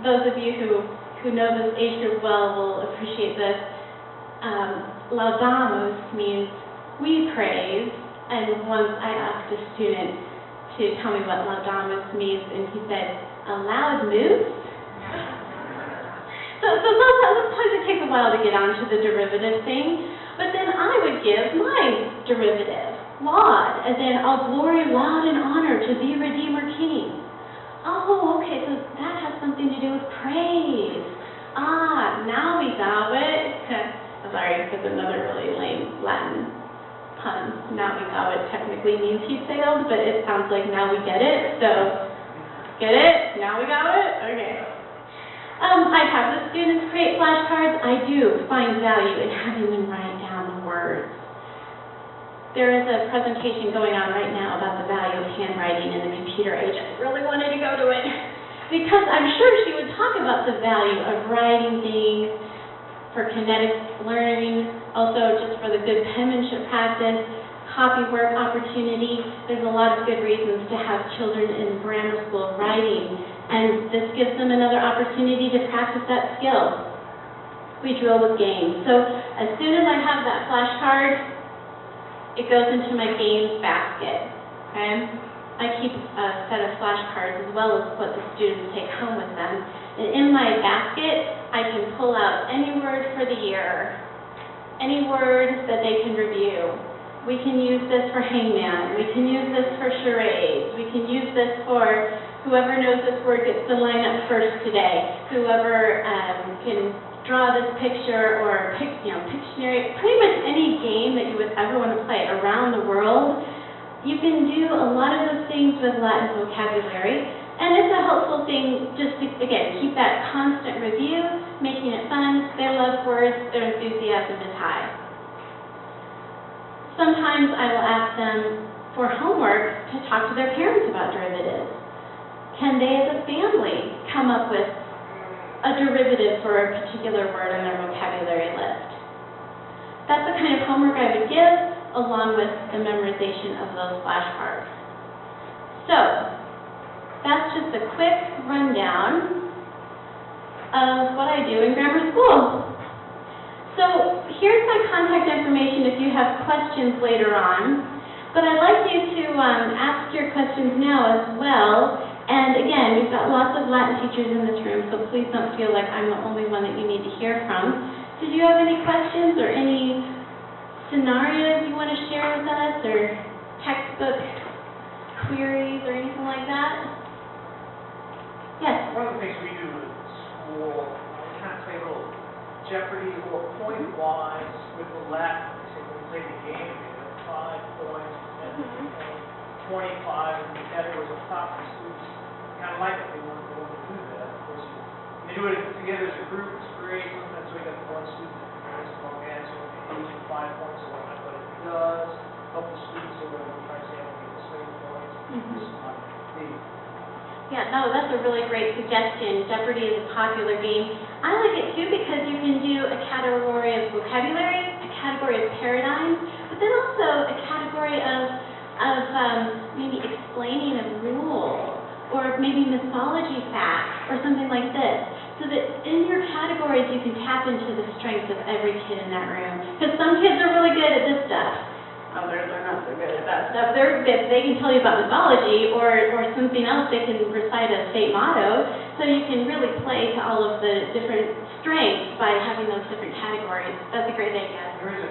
[SPEAKER 1] Those of you who know this age group well will appreciate this. Laudamus means we praise, and once I asked a student to tell me what laudamus means, and he said, a loud moose? So sometimes it takes a while to get onto the derivative thing, but then I would give my derivative, laud, as in, all glory, laud, and honor to thee, Redeemer King. Oh, okay, so that has something to do with praise. Ah, now we got it. Sorry, because another really lame Latin pun. Now we got it technically means he failed, but it sounds like now we get it, so get it? Now we got it? Okay. I have the students create flashcards. I do find value in having them write down the words. There is a presentation going on right now about the value of handwriting in the computer age. I really wanted to go to it. because I'm sure she would talk about the value of writing things for kinetic learning, also just for the good penmanship practice, copywork opportunity. There's a lot of good reasons to have children in grammar school writing, and this gives them another opportunity to practice that skill. We drill with games. So as soon as I have that flashcard, it goes into my games basket. Okay? I keep a set of flashcards as well as what the students take home with them. And in my basket, I can pull out any word for the year, any word that they can review. We can use this for hangman. We can use this for charades. We can use this for whoever knows this word gets to line up first today. Whoever can draw this picture or Pictionary, pretty much any game that you would ever want to play around the world. You can do a lot of those things with Latin vocabulary, and it's a helpful thing just to, again, keep that constant review, making it fun. Their love for words, their enthusiasm is high. Sometimes I will ask them for homework to talk to their parents about derivatives. Can they as a family come up with a derivative for a particular word on their vocabulary list? That's the kind of homework I would give, along with the memorization of those flashcards. So, that's just a quick rundown of what I do in grammar school. So, here's my contact information if you have questions later on, but I'd like you to ask your questions now as well. And again, we've got lots of Latin teachers in this room, so please don't feel like I'm the only one that you need to hear from. Did you have any questions or any scenarios you want to share with us, or textbook queries or anything like that? Yes?
[SPEAKER 2] One of the things we do in school, we kind of play a little Jeopardy or point-wise with the Latin. So when we play the game, we have 5 points, 10 points, 25, and the categories on top for students. Kind of like it, they want to do that. Of course, they do it together as a group, it's great. Sometimes we got one student that has a long answer, using 5 points, so that's what it does. A couple students or whatever try to say, I don't get the same points. This is not me.
[SPEAKER 1] Yeah, no, that's a really great suggestion. Jeopardy is a popular game. I like it too because you can do a category of vocabulary, a category of paradigms, but then also a category of maybe explaining a rule, or maybe mythology facts, or something like this. So that in your categories you can tap into the strengths of every kid in that room. Because some kids are really good at this stuff. Others are not so good at that stuff. They're good. They can tell you about mythology or something else. They can recite a state motto. So you can really play to all of the different strengths by having those different categories. That's a great idea.
[SPEAKER 2] There is a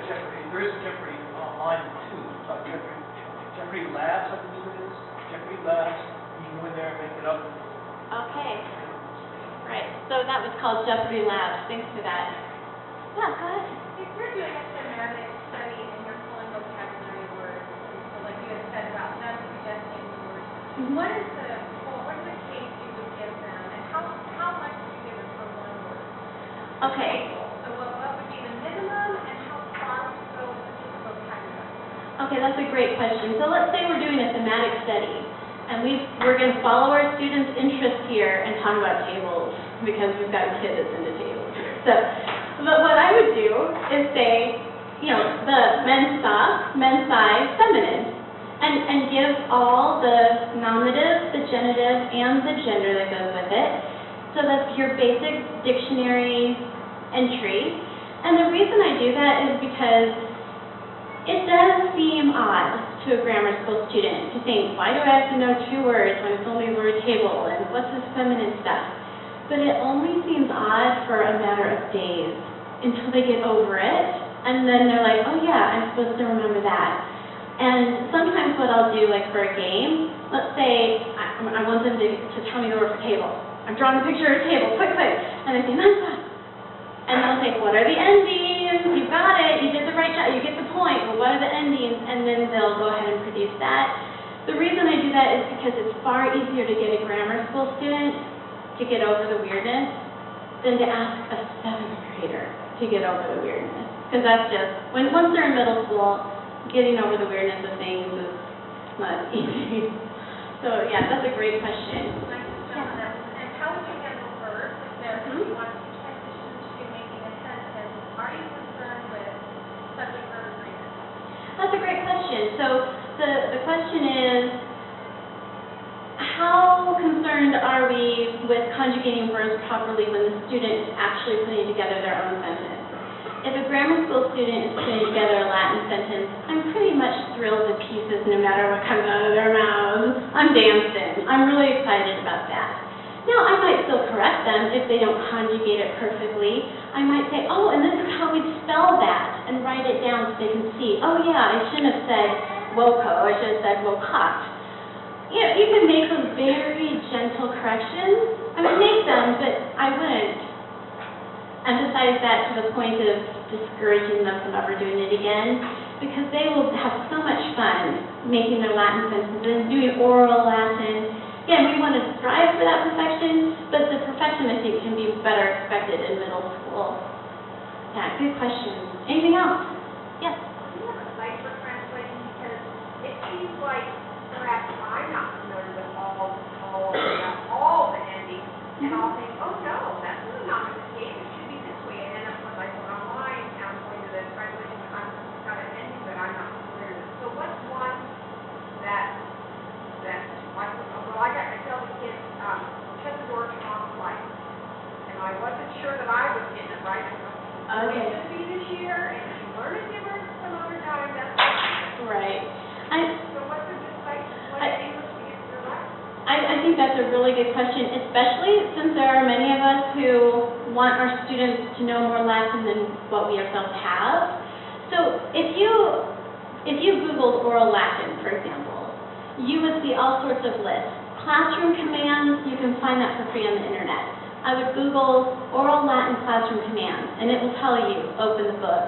[SPEAKER 2] Jeopardy online too. Jeopardy Labs, I believe it is. Jeopardy Labs. You can go in there and make it up.
[SPEAKER 1] Okay. Right. So that was called Jeopardy Labs. Thanks for that. Yeah, go ahead.
[SPEAKER 3] If you're doing a semantic study and you're pulling vocabulary words, so like you had said about not suggesting words, what is the case you would give them, and how much would you give them for one word?
[SPEAKER 1] Okay.
[SPEAKER 3] So what would be the minimum, and how far would you go with the vocabulary?
[SPEAKER 1] Okay, that's a great question. So let's say we're doing a thematic study, and we're going to follow our students' interest here and talk about tables, because we've got a kid that's into tables here. So, but what I would do is say, the mensae, feminine, and give all the nominative, the genitive, and the gender that goes with it. So that's your basic dictionary entry. And the reason I do that is because it does seem odd to a grammar school student to think, why do I have to know 2 words when it's only a word table, and what's this feminine stuff? But it only seems odd for a matter of days until they get over it, and then they're like, oh yeah, I'm supposed to remember that. And sometimes what I'll do, like for a game, let's say I want them to tell me the word for table. I'm drawing a picture of a table, quick, and I say, and they'll say, what are the endings? You got it, you did the right job, you get the point, but what are the endings? And then they'll go ahead and produce that. The reason I do that is because it's far easier to get a grammar school student to get over the weirdness than to ask a 7th grader to get over the weirdness. Because that's just, once they're in middle school, getting over the weirdness of things is not easy. So yeah, that's a great question.
[SPEAKER 3] Like, and are you concerned with subject verb agreement?
[SPEAKER 1] That's a great question. So the question is, how concerned are we with conjugating verbs properly when the student is actually putting together their own sentence? If a grammar school student is putting together a Latin sentence, I'm pretty much thrilled to pieces no matter what comes out of their mouths. I'm dancing. I'm really excited about that. Now, I might still correct them if they don't conjugate it perfectly. I might say, oh, and this is how we spell that, and write it down so they can see, oh yeah, I shouldn't have said woco, I should have said wocat. You know, you can make those very gentle corrections. I would make them, but I wouldn't emphasize that to the point of discouraging them from ever doing it again, because they will have so much fun making their Latin sentences and doing oral Latin. Again, we want to strive for that perfection, but the perfection, I think, can be better expected in middle school. Yeah, good question. Anything else? Yes?
[SPEAKER 4] Do you have a site for translating? Because it seems like perhaps I'm not familiar with all the endings, and I'll think, oh no, that's not a mistake, it should be this way. And then of course I go online and I'm going to the translation, I've got an ending that I'm not familiar with. So what's one that like, well, I tell the kids, shut the door, turn off the light. And I wasn't sure that I was getting it right.
[SPEAKER 1] Okay.
[SPEAKER 4] It should be this year, and if you learn it different some other time, that's fine.
[SPEAKER 1] Right.
[SPEAKER 4] So what's a good site, what English to get through life?
[SPEAKER 1] I think that's a really good question, especially since there are many of us who want our students to know more Latin than what we ourselves have. So if you Googled oral Latin, for example, you would see all sorts of lists. Classroom commands, you can find that for free on the internet. I would Google oral Latin classroom commands, and it will tell you, open the book,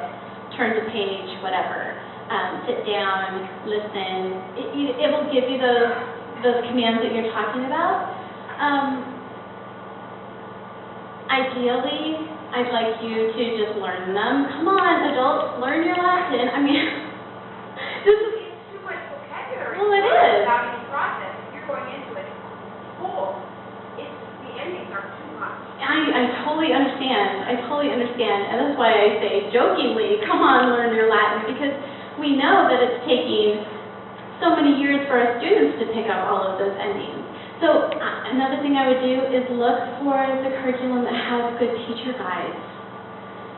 [SPEAKER 1] turn to page, whatever, sit down, listen. It will give you those commands that you're talking about. Ideally, I'd like you to just learn them. Come on, adults, learn your Latin. I mean, this is...
[SPEAKER 4] It's too much vocabulary.
[SPEAKER 1] Well, it is.
[SPEAKER 4] Without any process, if you're going into it full, the endings are too much.
[SPEAKER 1] I totally understand. And that's why I say jokingly, come on, learn your Latin, because we know that it's taking so many years for our students to pick up all of those endings. So another thing I would do is look for the curriculum that has good teacher guides.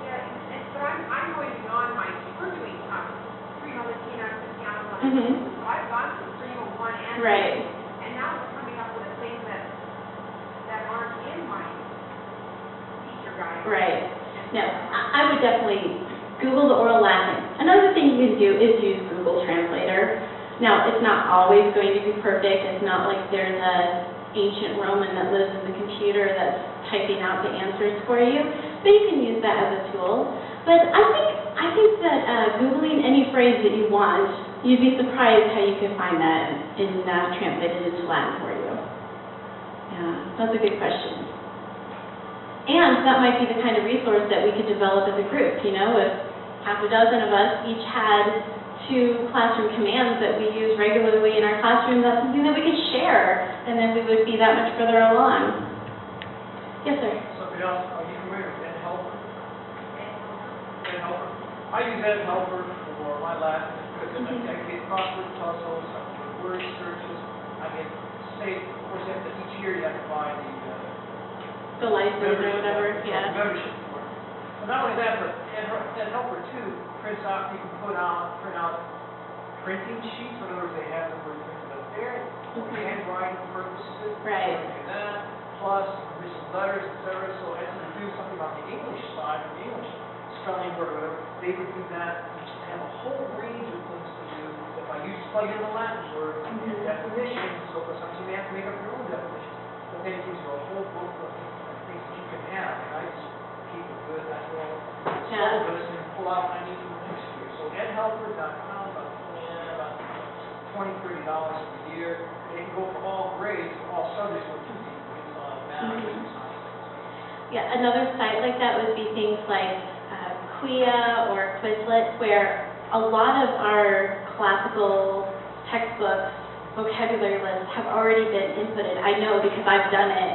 [SPEAKER 4] Yeah, but I'm going beyond my, we're doing Prima Latina, Cristiano Latina.
[SPEAKER 1] Mm-hmm.
[SPEAKER 4] So I've gone through Prima 1 and 2.
[SPEAKER 1] Right.
[SPEAKER 4] And now we're coming up with things that aren't in my teacher guide.
[SPEAKER 1] Right. No, I would definitely Google the oral Latin. Another thing you can do is use Google Translator. Now, it's not always going to be perfect. It's not like there's an ancient Roman that lives in the computer that's typing out the answers for you, but you can use that as a tool. But I think that Googling any phrase that you want, you'd be surprised how you can find that in translated into Latin for you. Yeah, that's a good question. And that might be the kind of resource that we could develop as a group. You know, if half a dozen of us each had 2 classroom commands that we use regularly in our classroom, that's something that we could share, and then we would be that much further along. Yes, sir?
[SPEAKER 2] Something else, are you familiar with Ed Helper? Ed Helper? I use Ed Helper for my Latin because I get crossword puzzles, I get word searches, I get saved. Of course, each year you have to buy
[SPEAKER 1] The license or whatever, yeah.
[SPEAKER 2] Membership for it. But not only that, but Ed Helper too prints out. You can print out printing sheets. In other words, they have the word printed up there for handwriting purposes.
[SPEAKER 1] Right.
[SPEAKER 2] And that plus recent letters, etc. So as you do something on the English side, or the English spelling word or whatever, they would do that. They have a whole range of things to do. If I use plug in the Latin word and definitions, so sometimes you may have to make up your own definition. But then it gives you a whole book of things that you can have. And I just keep a good syllabus and pull out what I need for the next year. So edhelper.com, about $20, $30 a year. They can go for all grades, for all subjects, or 2 grades, math, science.
[SPEAKER 1] Yeah, another site like that would be things like Quia or Quizlet, where a lot of our classical textbooks, vocabulary lists have already been inputted. I know because I've done it.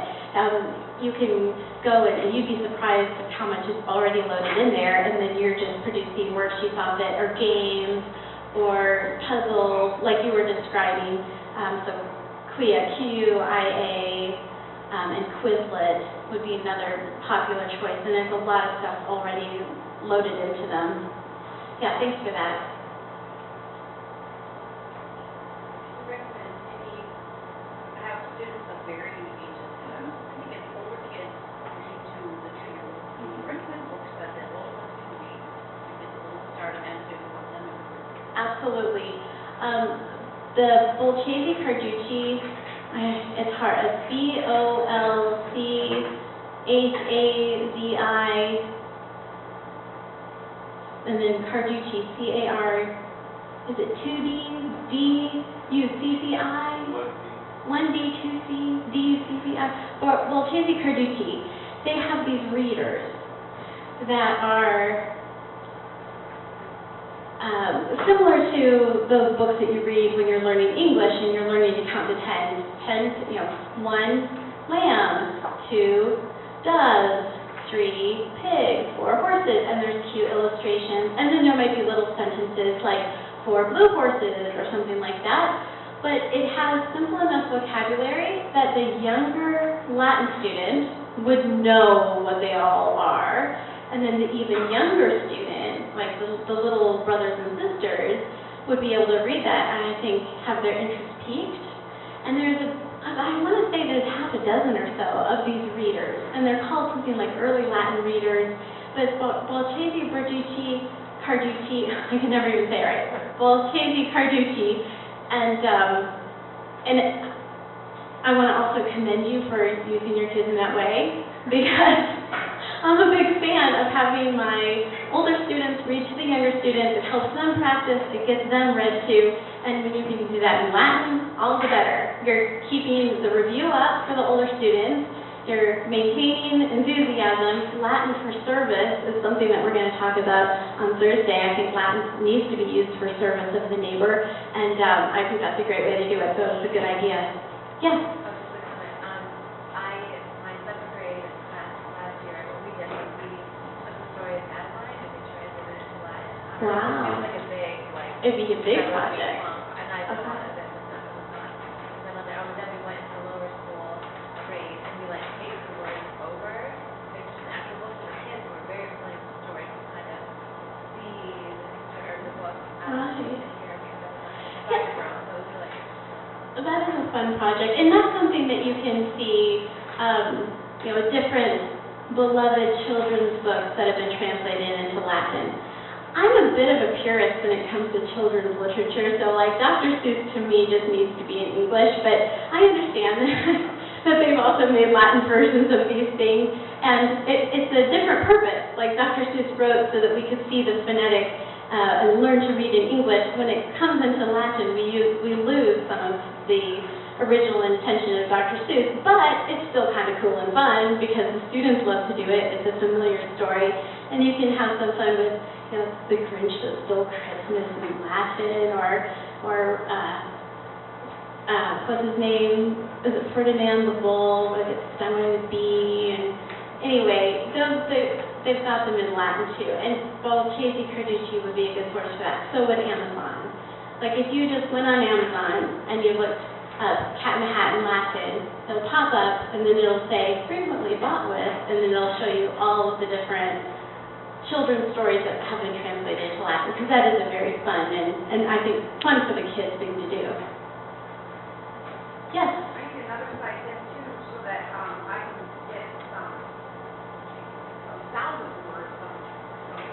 [SPEAKER 1] You can go and you'd be surprised at how much is already loaded in there, and then you're just producing worksheets off it, or games, or puzzles, like you were describing. So QIA, Q-I-A, and Quizlet would be another popular choice, and there's a lot of stuff already loaded into them. Yeah, thanks for that.
[SPEAKER 5] Recommend any, I have students of varying ages, I think it's older kids read to the trio. Recommend books that the older ones can read, if it's a little start and to help them improve.
[SPEAKER 1] Absolutely. The Bolchesi Carducci, it's hard, it's B-O-L-C-H-A-Z-I, and then Carducci, C-A-R, is it 2D, D-U-C-C-I? 1D, 2C, D-U-C-C-I, or Bolchesi Carducci. They have these readers that are similar to those books that you read when you're learning English and you're learning to count to 10. 1 lamb, 2 doves, 3 pigs, 4 horses, and there's cute illustrations. And then there might be little sentences like 4 blue horses or something like that. But it has simple enough vocabulary that the younger Latin student would know what they all are. And then the even younger student, like the little brothers and sisters, would be able to read that and I think have their interest piqued. And I want to say there's half a dozen or so of these readers, and they're called something like early Latin readers. But Bolchesi Carducci, I can never even say it right. Bolchesi Carducci, and I want to also commend you for using your kids in that way, because I'm a big fan of having my older students read to the younger students. It helps them practice, it gets them read to, and when you can do that in Latin, all the better. You're keeping the review up for the older students, you're maintaining enthusiasm. Latin for service is something that we're going to talk about on Thursday. I think Latin needs to be used for service of the neighbor, and I think that's a great way to do it, so it's a good idea. Yeah?
[SPEAKER 5] My 7th grade class last year, what we did was we took the story of Adeline and we translated it to Latin.
[SPEAKER 1] Wow.
[SPEAKER 5] It was like a big,
[SPEAKER 1] It'd be a big project.
[SPEAKER 5] And I thought of it was not. Then we went to lower school grade and we taped the words over. It's just after most of the kids were very familiar with the story, to kind of see the picture of the book and hear kind of the background. So it was really
[SPEAKER 1] That is a fun project, and that's something that you can see, different beloved children's books that have been translated into Latin. I'm a bit of a purist when it comes to children's literature, so Dr. Seuss to me just needs to be in English, but I understand that they've also made Latin versions of these things, and it's a different purpose. Dr. Seuss wrote so that we could see the phonetic and learn to read in English. When it comes into Latin, we lose some of the original intention of Dr. Seuss, but it's still kind of cool and fun because the students love to do it. It's a familiar story, and you can have some fun with, The Grinch That Stole Christmas in Latin, or what's his name? Is it Ferdinand the Bull? But it's stung by the bee, and anyway, they've got them in Latin too, and Bolchesi Carducci would be a good source for that. So would Amazon. If you just went on Amazon and you looked up Cat in the Hat in Latin, it'll pop up and then it'll say frequently bought with, and then it'll show you all of the different children's stories that have been translated into Latin, because that is a very fun and I think fun for the kids thing to do. Yes?
[SPEAKER 4] I need another site then too, so that I can get some sound of the word, some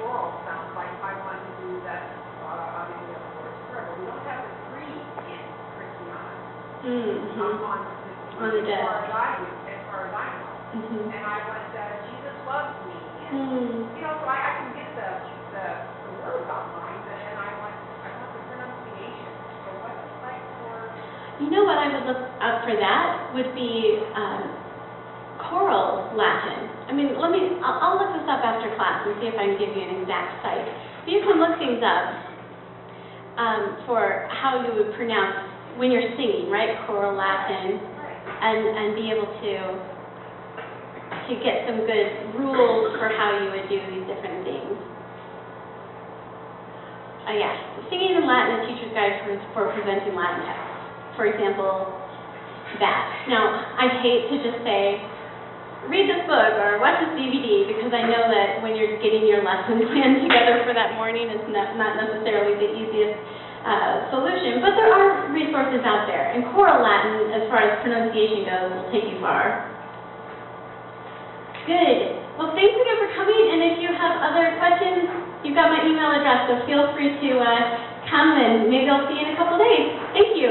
[SPEAKER 4] oral sounds, like if I wanted to do that, obviously the Lord's Prayer, but we don't have the three in Christiana.
[SPEAKER 1] On the desk.
[SPEAKER 4] As far as I know. And I went, Jesus loves me, and so I can get the words outlined, and I want the pronunciation. So what's it like for?
[SPEAKER 1] What I would look up for that would be choral Latin. I'll look this up after class and see if I can give you an exact site. You can look things up for how you would pronounce when you're singing, right? Choral Latin, and be able to to get some good rules for how you would do these different things. Yeah, singing in Latin, a teacher's guide for presenting Latin texts. For example, that. Now, I hate to just say, read this book or watch this DVD, because I know that when you're getting your lesson plan together for that morning, it's not necessarily the easiest solution, but there are resources out there, and choral Latin, as far as pronunciation goes, will take you far. Good. Well, thanks again for coming, and if you have other questions, you've got my email address, so feel free to come, and maybe I'll see you in a couple days. Thank you.